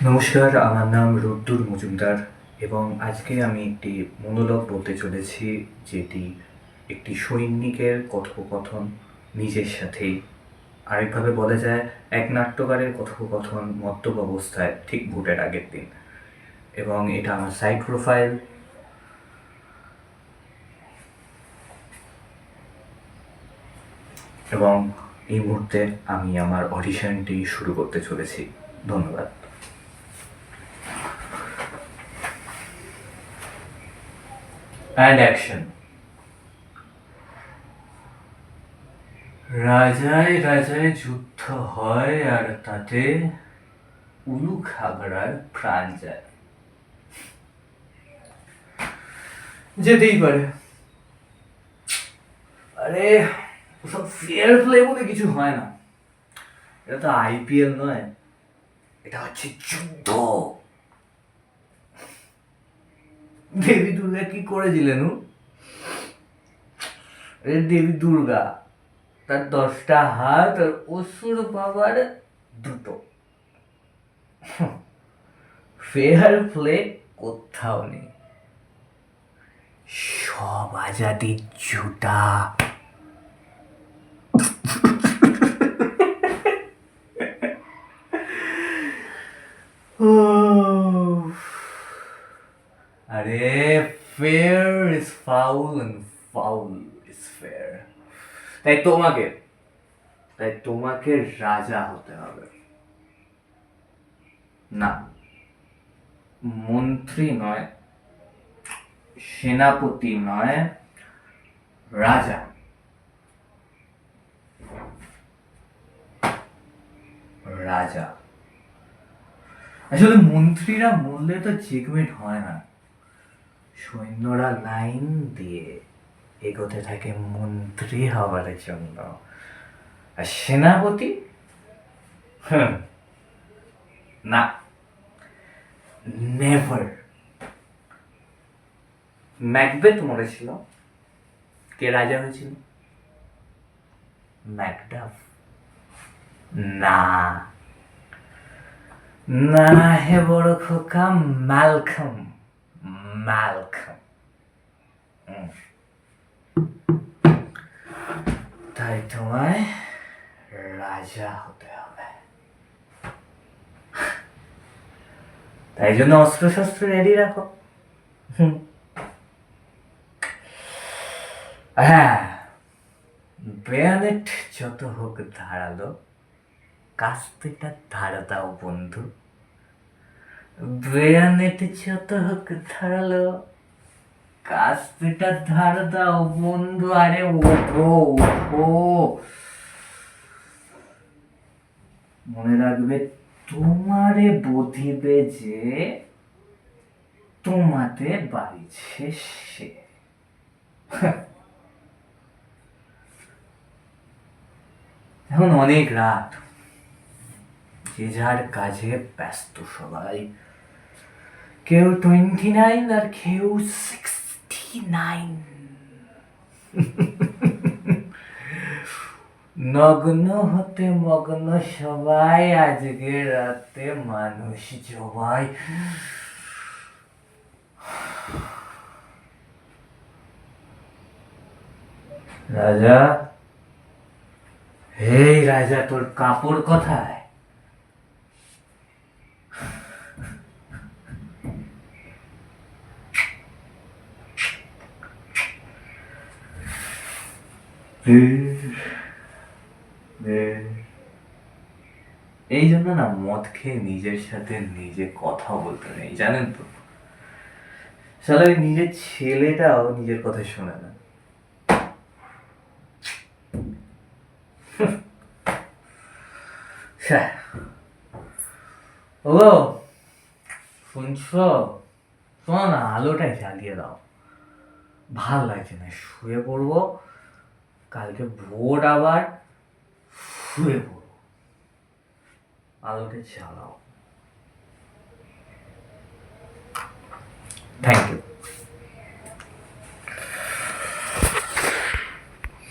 নমস্কার, আমার নাম রুদ্দুর মজুমদার এবং আজকে আমি একটি মনোলগ বলতে চলেছি, যেটি একটি সৈনিকের কথোপকথন নিজের সাথেই। আরেকভাবে বলা যায়, এক নাট্যকারের কথোপকথন মদ্যপ অবস্থায় ঠিক ভোটের আগের দিন। এবং এটা আমার সাইড প্রোফাইল। এবং এই মুহূর্তে আমি আমার অডিশনটি শুরু করতে চলেছি। ধন্যবাদ। And action. রাজায় রাজায় যুদ্ধ হয় আর তাতে উলু খাগড়ার প্রাণ যায়। যেতেই পারে। আরে ওসব ফেয়ার প্লে বলে কিছু হয় না। এটা তো আইপিএল নয়, এটা হচ্ছে যুদ্ধ। দেবী দুর্গা কি করেছিলেন? দেবী দুর্গা তার 10টা হাত আর অসুর বাবার 2টো। ফেয়ার প্লে কোথাও নেই, সব আজাদির ঝুটা। আরে fair is foul and foul is fair. তাই তোমাকে রাজা হতে হবে। না, মন্ত্রী নয়, সেনাপতি নয়, রাজা। রাজা। আসলে মন্ত্রীরা মরলে তো চেকমেট হয় না, সৈন্যরা লাইন দিয়ে এগোতে থাকে মন্ত্রী হওয়ার জন্য। আর সেনাপতি না, নেভার। ম্যাকবেথ মরেছিল, কে রাজা হয়েছিল? ম্যাকডাফ। না না হে বড় খোকা, ম্যালকম। ম্যালকম। তাই তোমায় রাজা হতে হবে। তাই জন্য অস্ত্র শস্ত্র রেডি রাখো। হ্যাঁ, বেয়ানেট যত হোক ধারালো, কাস্তেটা ধার দাও বন্ধু। বেয়ানেট যত হোক ধারালো, কাস্তেটা ধার দাও বন্ধু। আরে ওঠো ওঠো, মনে রাখবে তোমারে বধিবে যে, তোমাতে বাড়িছে সে। এখন অনেক রাত, যে যার কাজে ব্যস্ত সবাই। কেউ 29 আর কেউ 69। নগ্ন হতে মগ্ন সবাই, আজকে রাতে মানুষ জবাই। রাজা, হে রাজা, তোর কাপড় কোথায়? এই জন্য না, মদ খেয়ে নিজের সাথে নিজে কথা বলতে নেই, জানেন তো? শালা নিজের ছেলেটাও নিজের কথা শোনে না। ও শুনছো? শোনো না, আলোটা জ্বালিয়ে দাও। ভাল লাগছে না, শুয়ে পড়বো। কালকে ভোর আবার শুয়ে পড়বো। আলোটা জ্বালাও। Thank you.